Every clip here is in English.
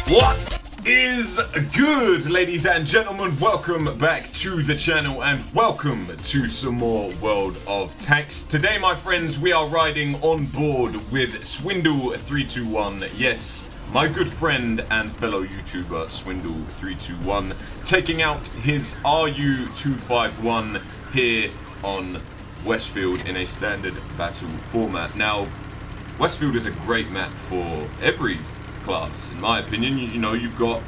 What is good, ladies and gentlemen? Welcome back to the channel and welcome to some more World of Tanks. Today, my friends, we are riding on board with Swindle321. Yes, my good friend and fellow YouTuber Swindle321, taking out his RU251 here on Westfield in a standard battle format. Now, Westfield is a great map for every class, in my opinion. You know, you've got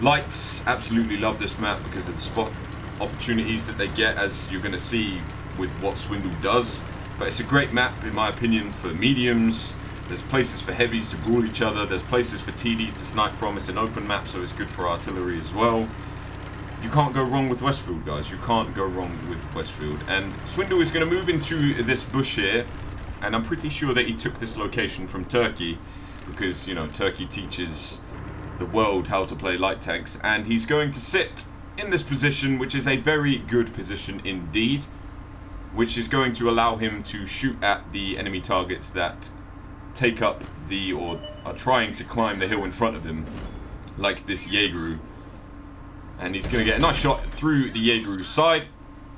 lights, absolutely love this map because of the spot opportunities that they get, as you're going to see with what Swindle does. But it's a great map, in my opinion, for mediums. There's places for heavies to brawl each other. There's places for TDs to snipe from. It's an open map, so it's good for artillery as well. You can't go wrong with Westfield, guys. You can't go wrong with Westfield. And Swindle is going to move into this bush here, and I'm pretty sure that he took this location from Turkey, because, you know, Turkey teaches the world how to play light tanks, and he's going to sit in this position, which is a very good position indeed, which is going to allow him to shoot at the enemy targets that take up the, or are trying to climb the hill in front of him, like this Jaeger. And he's going to get a nice shot through the Jaeger's side,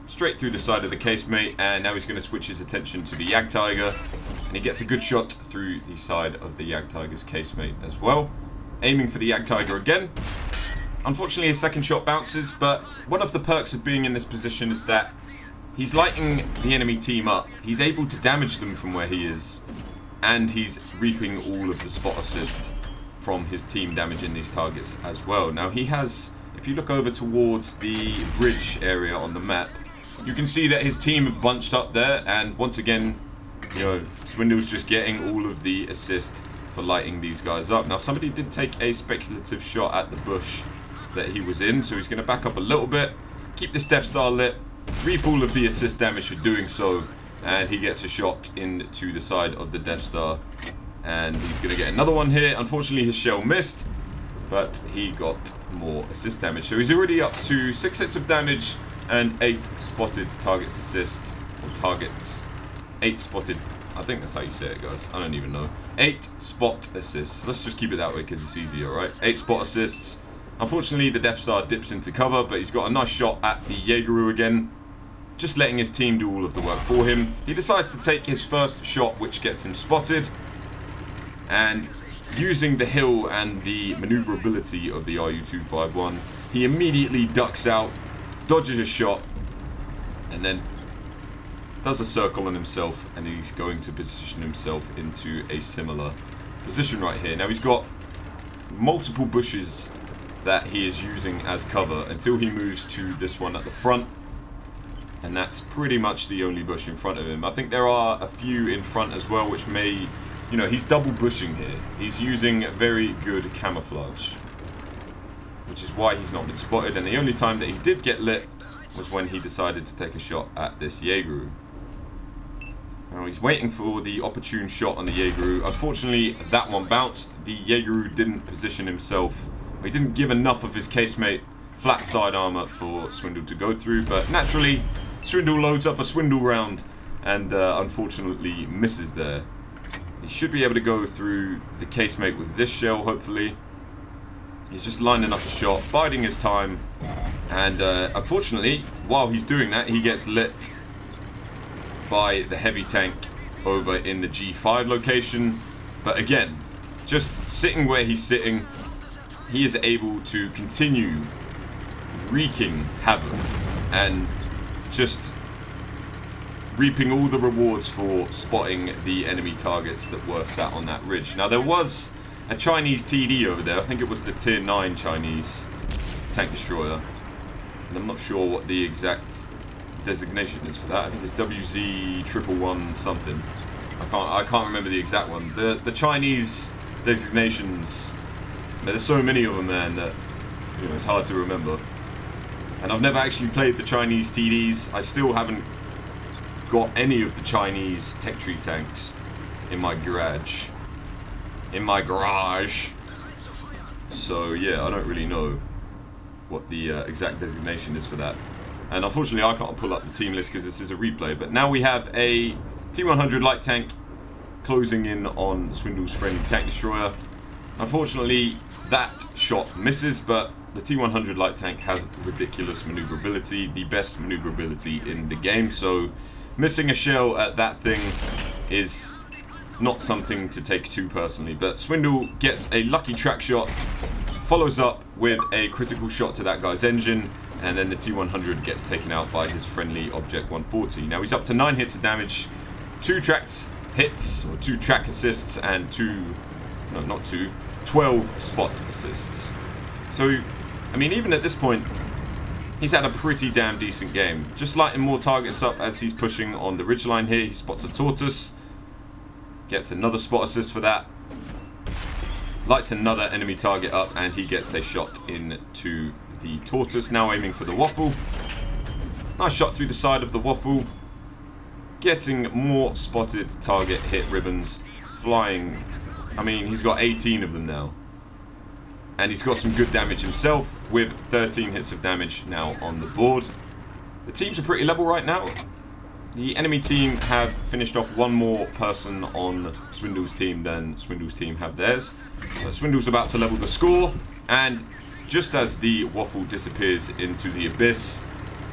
straight through the side of the casemate, and now he's going to switch his attention to the Jagdtiger, and he gets a good shot through the side of the Jagdtiger's casemate as well. Aiming for the Jagdtiger again. Unfortunately, his second shot bounces, but one of the perks of being in this position is that he's lighting the enemy team up. He's able to damage them from where he is, and he's reaping all of the spot assist from his team damaging these targets as well. Now he has, if you look over towards the bridge area on the map, you can see that his team have bunched up there, and once again, you know, Swindle's just getting all of the assist for lighting these guys up. Now, somebody did take a speculative shot at the bush that he was in, so he's going to back up a little bit, keep this Death Star lit, reap all of the assist damage for doing so, and he gets a shot into the side of the Death Star, and he's going to get another one here. Unfortunately, his shell missed, but he got more assist damage, so he's already up to 6 hits of damage and 8 spotted targets assist, or targets. 8 spotted, I think that's how you say it, guys. I don't even know. 8 spot assists. Let's just keep it that way because it's easier, right? 8 spot assists. Unfortunately, the Death Star dips into cover, but he's got a nice shot at the Jaeger again, just letting his team do all of the work for him. He decides to take his first shot, which gets him spotted, and using the hill and the maneuverability of the RU251, he immediately ducks out, dodges a shot, and then does a circle on himself, and he's going to position himself into a similar position right here. Now he's got multiple bushes that he is using as cover until he moves to this one at the front, and that's pretty much the only bush in front of him. I think there are a few in front as well, which may, you know, he's double bushing here. He's using very good camouflage, which is why he's not been spotted, and the only time that he did get lit was when he decided to take a shot at this Jaeger. Now he's waiting for the opportune shot on the Jaeger. Unfortunately, that one bounced. The Jaeger didn't position himself. He didn't give enough of his casemate flat side armor for Swindle to go through, but naturally, Swindle loads up a Swindle round and unfortunately misses there. He should be able to go through the casemate with this shell, hopefully. He's just lining up a shot, biding his time, and unfortunately, while he's doing that, he gets lit by the heavy tank over in the G5 location. But again, just sitting where he's sitting, he is able to continue wreaking havoc and just reaping all the rewards for spotting the enemy targets that were sat on that ridge. Now there was a Chinese TD over there. I think it was the tier 9 Chinese tank destroyer, and I'm not sure what the exact designation is for that. I think it's WZ111 something. I can't remember the exact one. The Chinese designations, there's so many of them, man, that, you know, it's hard to remember. And I've never actually played the Chinese TDs. I still haven't got any of the Chinese tech tree tanks in my garage. So yeah, I don't really know what the exact designation is for that. And unfortunately, I can't pull up the team list because this is a replay. But now we have a T100 light tank closing in on Swindle's friendly tank destroyer. Unfortunately, That shot misses, but the T100 light tank has ridiculous maneuverability, the best maneuverability in the game, so missing a shell at that thing is not something to take too personally. But Swindle gets a lucky track shot, follows up with a critical shot to that guy's engine, and then the T100 gets taken out by his friendly Object 140. Now he's up to 9 hits of damage, 2 tracked hits, or 2 track assists, and 12 spot assists. So, I mean, even at this point, he's had a pretty damn decent game. Just lighting more targets up as he's pushing on the ridgeline here. He spots a Tortoise, gets another spot assist for that, lights another enemy target up, and he gets a shot into the Tortoise, now aiming for the Waffle. Nice shot through the side of the Waffle, getting more spotted target hit ribbons, flying. I mean, he's got 18 of them now. And he's got some good damage himself, with 13 hits of damage now on the board. The teams are pretty level right now. The enemy team have finished off one more person on Swindle's team than Swindle's team have theirs. Swindle's about to level the score, and just as the Waffle disappears into the abyss,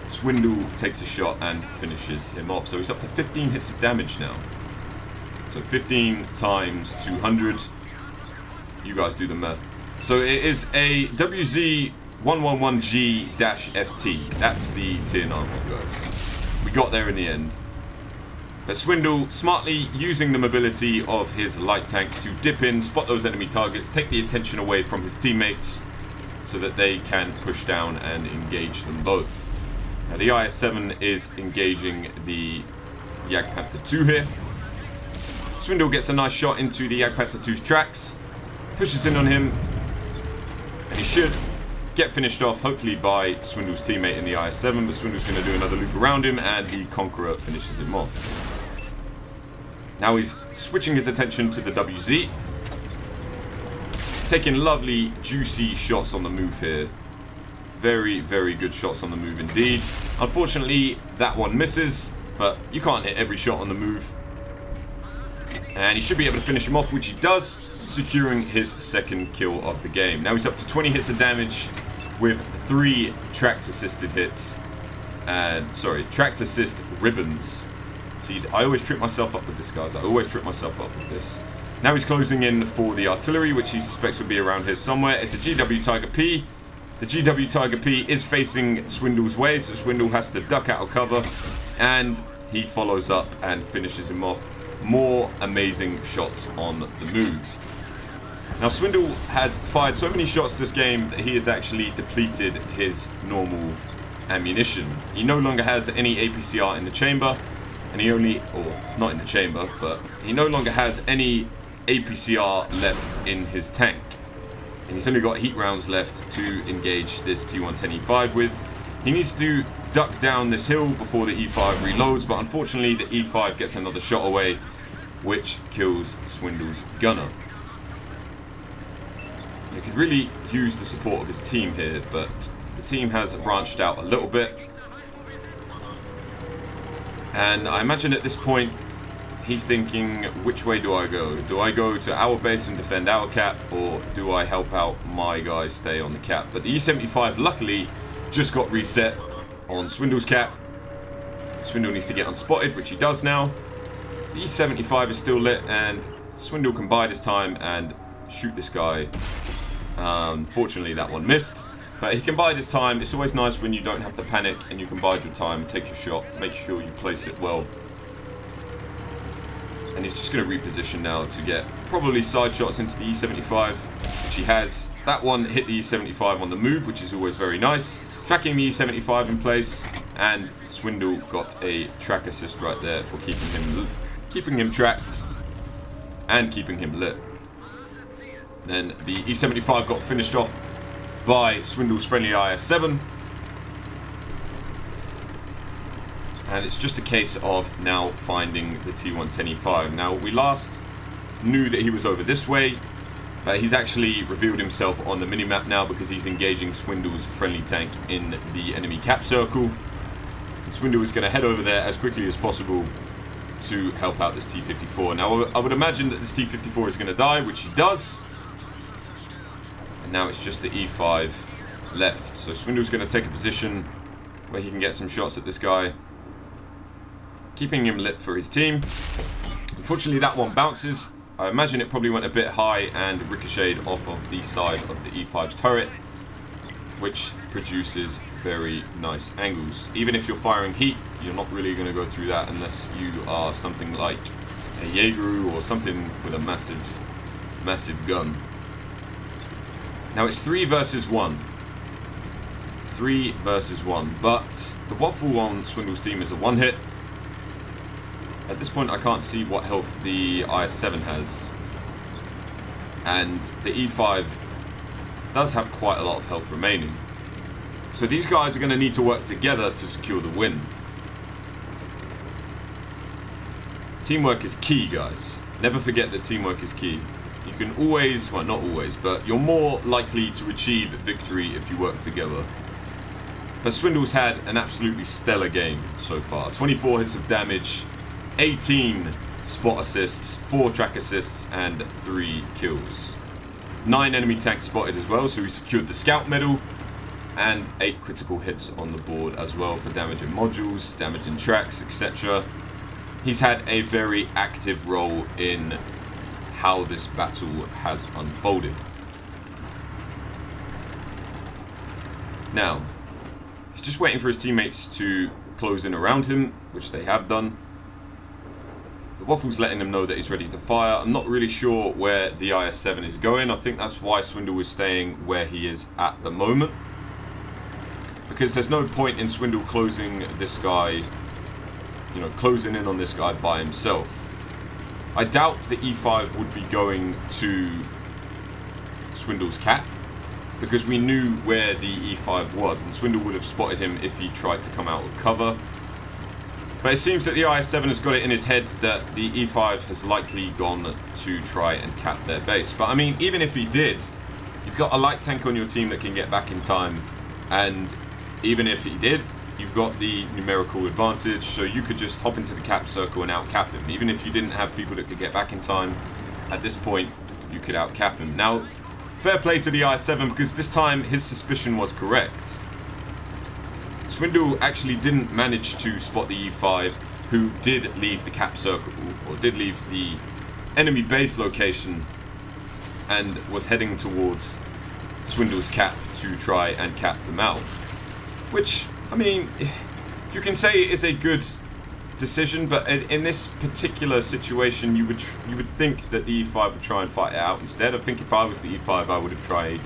Swindle takes a shot and finishes him off. So he's up to 15 hits of damage now. So 15 times 200. You guys do the math. So it is a WZ111G-FT. That's the tier 9 one, guys. We got there in the end. But Swindle smartly using the mobility of his light tank to dip in, spot those enemy targets, take the attention away from his teammates so that they can push down and engage them both. Now the IS-7 is engaging the Jagdpanther 2 here. Swindle gets a nice shot into the Jagdpanther 2's tracks, pushes in on him, and he should get finished off, hopefully by Swindle's teammate in the IS-7, but Swindle's going to do another loop around him, and the Conqueror finishes him off. Now he's switching his attention to the WZ, taking lovely, juicy shots on the move here. Very, very good shots on the move indeed. Unfortunately, that one misses, but you can't hit every shot on the move. And he should be able to finish him off, which he does, securing his second kill of the game. Now he's up to 20 hits of damage with 3 tracked assisted hits. And, sorry, tracked assist ribbons. See, I always trip myself up with this, guys. I always trip myself up with this. Now he's closing in for the artillery, which he suspects will be around here somewhere. It's a GW Tiger P. The GW Tiger P is facing Swindle's way, so Swindle has to duck out of cover. And he follows up and finishes him off. More amazing shots on the move. Now Swindle has fired so many shots this game that he has actually depleted his normal ammunition. He no longer has any APCR in the chamber, and he only, or not in the chamber, but he no longer has any APCR left in his tank. And he's only got heat rounds left to engage this T110E5 with. He needs to duck down this hill before the E5 reloads, but unfortunately the E5 gets another shot away, which kills Swindle's gunner. He could really use the support of his team here, but the team has branched out a little bit. And I imagine at this point, he's thinking, which way do I go? Do I go to our base and defend our cap, or do I help out my guys stay on the cap? But the E75, luckily, just got reset on Swindle's cap. Swindle needs to get unspotted, which he does now. The E75 is still lit, and Swindle can bide his time and shoot this guy. Fortunately, that one missed, but he can bide his time. It's always nice when you don't have to panic and you can bide your time, take your shot, make sure you place it well. And he's just going to reposition now to get probably side shots into the E75, which he has. That one hit the E75 on the move, which is always very nice. Tracking the E75 in place, and Swindle got a track assist right there for keeping him tracked and keeping him lit. Then the E75 got finished off by Swindle's friendly IS-7. And it's just a case of now finding the T110E5. Now, we last knew that he was over this way, but he's actually revealed himself on the minimap now because he's engaging Swindle's friendly tank in the enemy cap circle. And Swindle is going to head over there as quickly as possible to help out this T-54. Now, I would imagine that this T-54 is going to die, which he does. And now it's just the E5 left. So Swindle's going to take a position where he can get some shots at this guy, keeping him lit for his team. Unfortunately, that one bounces. I imagine it probably went a bit high and ricocheted off of the side of the E5's turret, which produces very nice angles. Even if you're firing heat, you're not really going to go through that unless you are something like a Jaeger or something with a massive gun. Now it's 3 versus 1. 3 versus 1, but the waffle on Swindle's team is a one-hit. At this point I can't see what health the IS-7 has, and the E5 does have quite a lot of health remaining. So these guys are going to need to work together to secure the win. Teamwork is key, guys. Never forget that teamwork is key. You can always, well, not always, but you're more likely to achieve victory if you work together. But Swindle's had an absolutely stellar game so far. 24 hits of damage, 18 spot assists, 4 track assists, and 3 kills. 9 enemy tanks spotted as well, so he secured the scout medal, and 8 critical hits on the board as well for damaging modules, damaging tracks, etc. He's had a very active role in how this battle has unfolded. Now, he's just waiting for his teammates to close in around him, which they have done. The waffle's letting him know that he's ready to fire. I'm not really sure where the IS-7 is going. I think that's why Swindle is staying where he is at the moment, because there's no point in Swindle closing this guy, you know, closing in on this guy by himself. I doubt the E5 would be going to Swindle's cap, because we knew where the E5 was, and Swindle would have spotted him if he tried to come out of cover. But it seems that the IS-7 has got it in his head that the E5 has likely gone to try and cap their base. But I mean, even if he did, you've got a light tank on your team that can get back in time, and even if he did, you've got the numerical advantage, so you could just hop into the cap circle and out-cap him. Even if you didn't have people that could get back in time, at this point, you could out-cap him. Now, fair play to the IS-7, because this time his suspicion was correct. Swindle actually didn't manage to spot the E5, who did leave the cap circle, or did leave the enemy base location, and was heading towards Swindle's cap to try and cap them out. Which, I mean, you can say it is a good decision, but in this particular situation, you would think that the E5 would try and fight it out instead. I think if I was the E5, I would have tried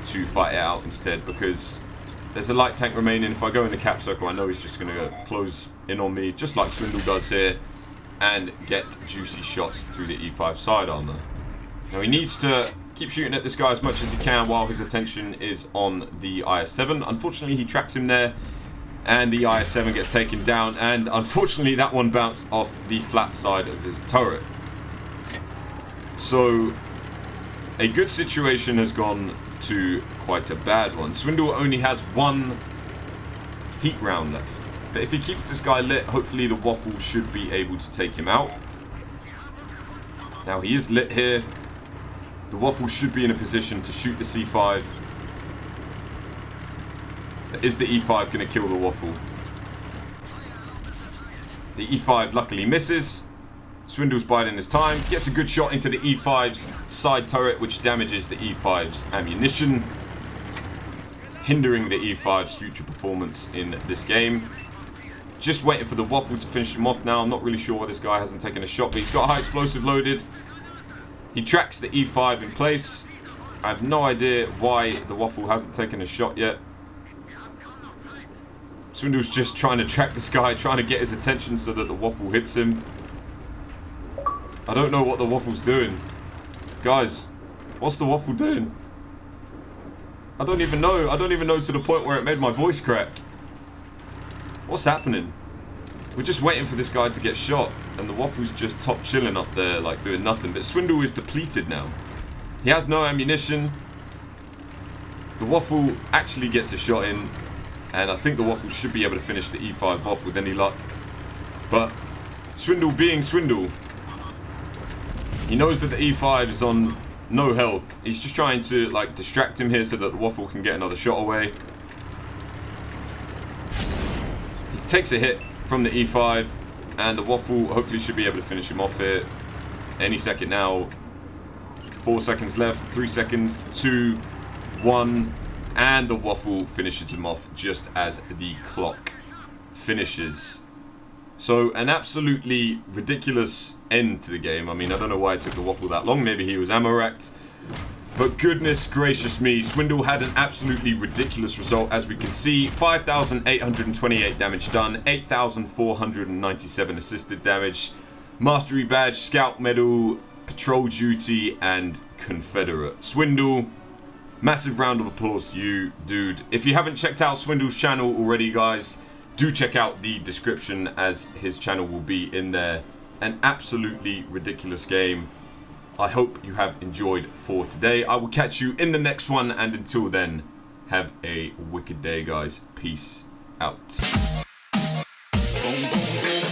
to fight it out instead, because there's a light tank remaining. If I go in the cap circle, I know he's just going to close in on me, just like Swindle does here, and get juicy shots through the E5 side armor. Now he needs to keep shooting at this guy as much as he can while his attention is on the IS-7. Unfortunately, he tracks him there, and the IS-7 gets taken down, and unfortunately that one bounced off the flat side of his turret. So a good situation has gone to quite a bad one. Swindle only has 1 heat round left, but if he keeps this guy lit, hopefully the waffle should be able to take him out. Now he is lit here. The waffle should be in a position to shoot the C5. Is the E5 going to kill the waffle? The E5 luckily misses. Swindle's biding his time. Gets a good shot into the E5's side turret, which damages the E5's ammunition, hindering the E5's future performance in this game. Just waiting for the waffle to finish him off now. I'm not really sure why this guy hasn't taken a shot, but he's got high explosive loaded. He tracks the E5 in place. I have no idea why the waffle hasn't taken a shot yet. Swindle's just trying to track this guy, trying to get his attention so that the waffle hits him. I don't know what the waffle's doing. Guys, what's the waffle doing? I don't even know. I don't even know, to the point where it made my voice crack. What's happening? We're just waiting for this guy to get shot, and the waffle's just top chilling up there, like doing nothing. But Swindle is depleted now. He has no ammunition. The waffle actually gets a shot in, and I think the waffle should be able to finish the E5 off with any luck. But Swindle being Swindle, he knows that the E5 is on no health. He's just trying to like distract him here so that the Waffle can get another shot away. He takes a hit from the E5, and the Waffle hopefully should be able to finish him off here any second now. 4 seconds left, 3 seconds, 2, 1, and the Waffle finishes him off just as the clock finishes. So an absolutely ridiculous end to the game. I mean, I don't know why it took the Waffle that long. Maybe he was ammo racked. But goodness gracious me, Swindle had an absolutely ridiculous result. As we can see, 5,828 damage done, 8,497 assisted damage, Mastery Badge, Scout Medal, Patrol Duty, and Confederate. Swindle, massive round of applause to you, dude. If you haven't checked out Swindle's channel already, guys, do check out the description, as his channel will be in there. An absolutely ridiculous game. I hope you have enjoyed for today. I will catch you in the next one, and until then, have a wicked day, guys. Peace out. Boom, boom, boom.